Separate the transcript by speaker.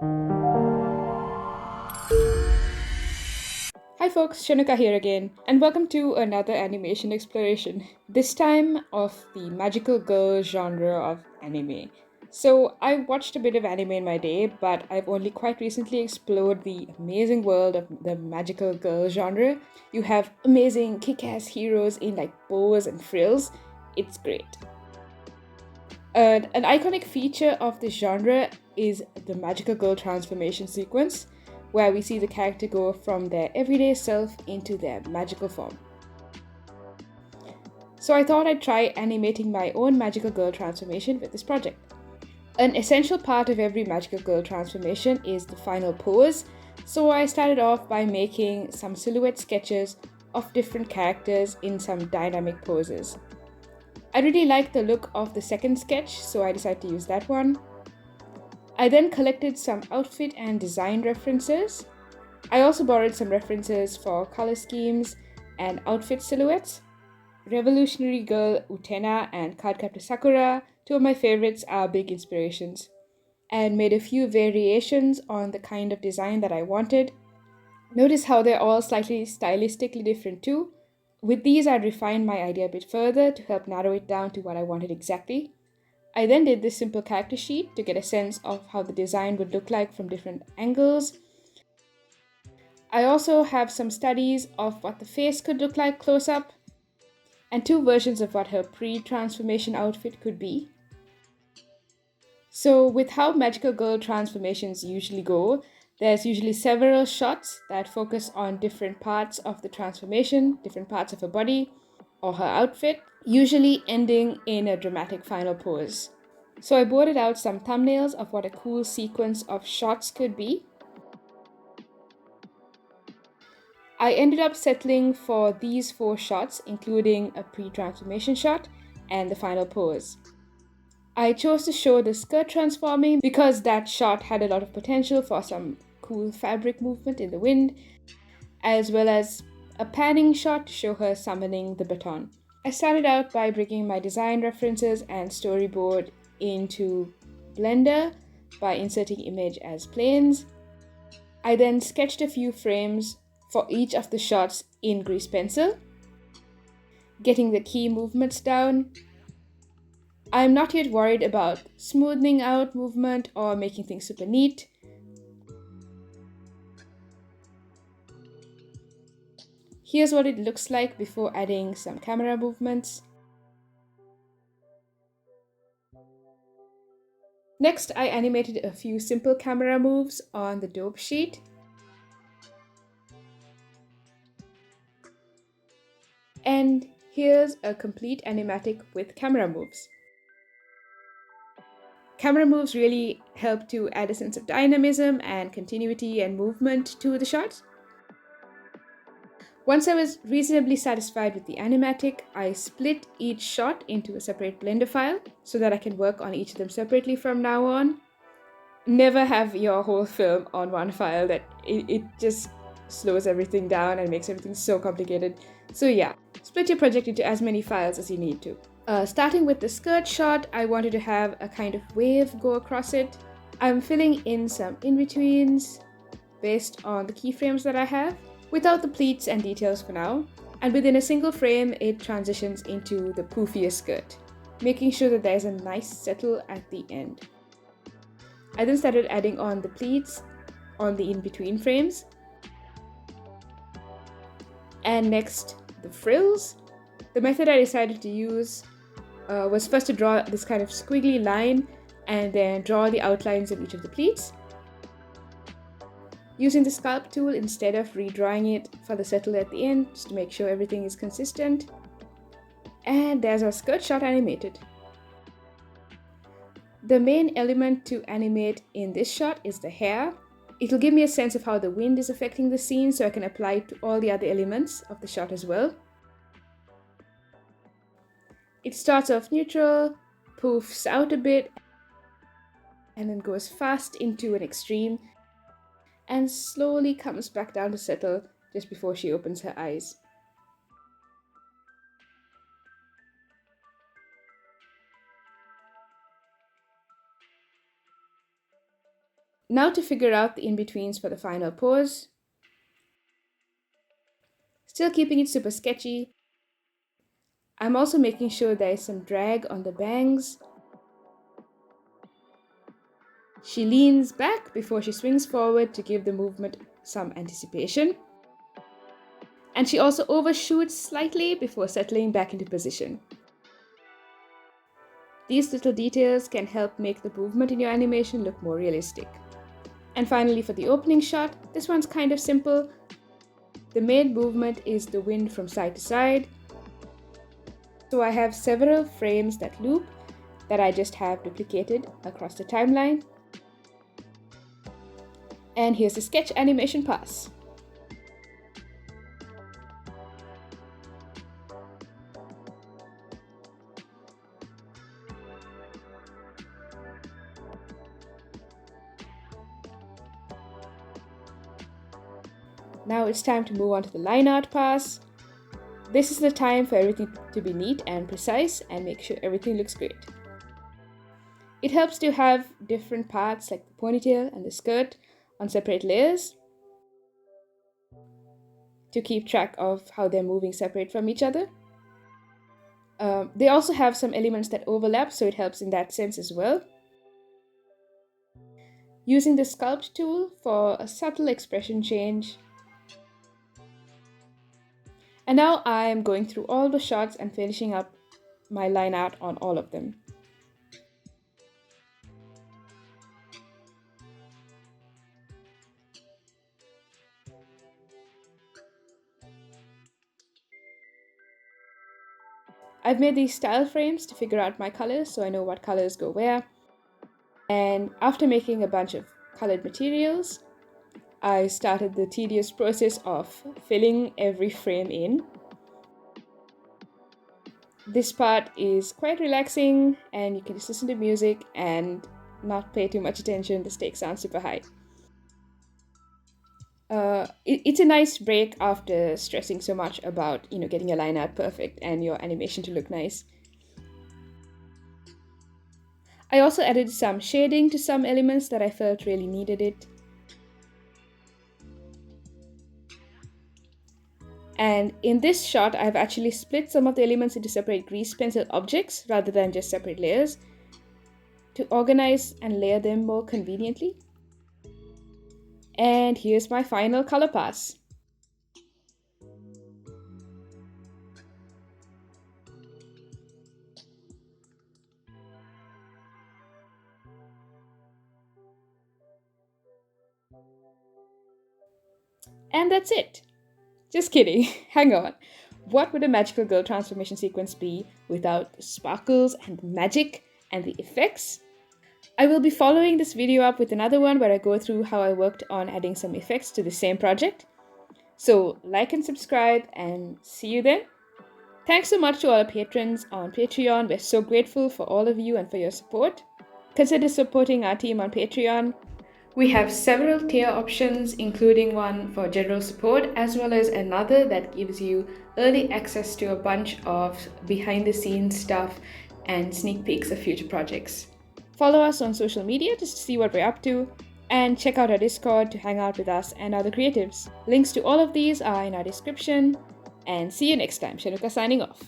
Speaker 1: Hi folks, Shenuka here again, and welcome to another animation exploration, this time of the magical girl genre of anime. So, I watched a bit of anime in my day, but I've only quite recently explored the amazing world of the magical girl genre. You have amazing kick ass heroes in like bows and frills. It's great. An iconic feature of the genre is the magical girl transformation sequence, where we see the character go from their everyday self into their magical form. So I thought I'd try animating my own magical girl transformation with this project. An essential part of every magical girl transformation is the final pose, so I started off by making some silhouette sketches of different characters in some dynamic poses. I really liked the look of the second sketch, so I decided to use that one. I then collected some outfit and design references. I also borrowed some references for color schemes and outfit silhouettes. Revolutionary Girl Utena and Cardcaptor Sakura, two of my favorites, are big inspirations, and made a few variations on the kind of design that I wanted. Notice how they're all slightly stylistically different too. With these, I refined my idea a bit further to help narrow it down to what I wanted exactly. I then did this simple character sheet to get a sense of how the design would look like from different angles. I also have some studies of what the face could look like close up, and two versions of what her pre transformation outfit could be. So, with how magical girl transformations usually go, there's usually several shots that focus on different parts of the transformation, different parts of her body or her outfit, usually ending in a dramatic final pose. So, I boarded out some thumbnails of what a cool sequence of shots could be. I ended up settling for these four shots, including a pre transformation shot and the final pose. I chose to show the skirt transforming because that shot had a lot of potential for some cool fabric movement in the wind, as well as a panning shot to show her summoning the baton. I started out by bringing my design references and storyboard into Blender by inserting image as planes. I then sketched a few frames for each of the shots in grease pencil, getting the key movements down. I'm not yet worried about smoothing out movement or making things super neat. Here's what it looks like before adding some camera movements. Next, I animated a few simple camera moves on the dope sheet. And here's a complete animatic with camera moves. Camera moves really help to add a sense of dynamism and continuity and movement to the shot. Once I was reasonably satisfied with the animatic, I split each shot into a separate Blender file so that I can work on each of them separately from now on. Never have your whole film on one file, that it just slows everything down and makes everything so complicated. So yeah, split your project into as many files as you need to. Starting with the skirt shot, I wanted to have a kind of wave go across it. I'm filling in some in-betweens based on the keyframes that I have, without the pleats and details for now, and within a single frame it transitions into the poofier skirt, making sure that there's a nice settle at the end. I then started adding on the pleats on the in-between frames, and next the frills. The method I decided to use was first to draw this kind of squiggly line and then draw the outlines of each of the pleats, using the sculpt tool instead of redrawing it for the settle at the end, just to make sure everything is consistent. And there's our skirt shot animated. The main element to animate in this shot is the hair. It'll give me a sense of how the wind is affecting the scene so I can apply it to all the other elements of the shot as well. It starts off neutral, poofs out a bit, and then goes fast into an extreme, and slowly comes back down to settle just before she opens her eyes. Now to figure out the in-betweens for the final pose. Still keeping it super sketchy. I'm also making sure there is some drag on the bangs. She leans back before she swings forward to give the movement some anticipation. And she also overshoots slightly before settling back into position. These little details can help make the movement in your animation look more realistic. And finally, for the opening shot, this one's kind of simple. The main movement is the wind from side to side. So I have several frames that loop that I just have duplicated across the timeline. And here's the sketch animation pass. Now it's time to move on to the line art pass. This is the time for everything to be neat and precise and make sure everything looks great. It helps to have different parts like the ponytail and the skirt on separate layers to keep track of how they're moving separate from each other. They also have some elements that overlap, so it helps in that sense as well. Using the sculpt tool for a subtle expression change. And now I'm going through all the shots and finishing up my line art on all of them. I've made these style frames to figure out my colors so I know what colors go where. And after making a bunch of colored materials, I started the tedious process of filling every frame in. This part is quite relaxing and you can just listen to music and not pay too much attention. The stakes aren't super high. It's a nice break after stressing so much about getting your line art perfect and your animation to look nice. I also added some shading to some elements that I felt really needed it. And in this shot, I've actually split some of the elements into separate grease pencil objects rather than just separate layers to organize and layer them more conveniently. And here's my final color pass. And that's it. Just kidding, hang on. What would a magical girl transformation sequence be without the sparkles and the magic and the effects? I will be following this video up with another one where I go through how I worked on adding some effects to the same project. So like and subscribe and see you then. Thanks so much to all our patrons on Patreon. We're so grateful for all of you and for your support. Consider supporting our team on Patreon. We have several tier options, including one for general support, as well as another that gives you early access to a bunch of behind-the-scenes stuff and sneak peeks of future projects. Follow us on social media just to see what we're up to, and check out our Discord to hang out with us and other creatives. Links to all of these are in our description, and see you next time. Shenuka signing off.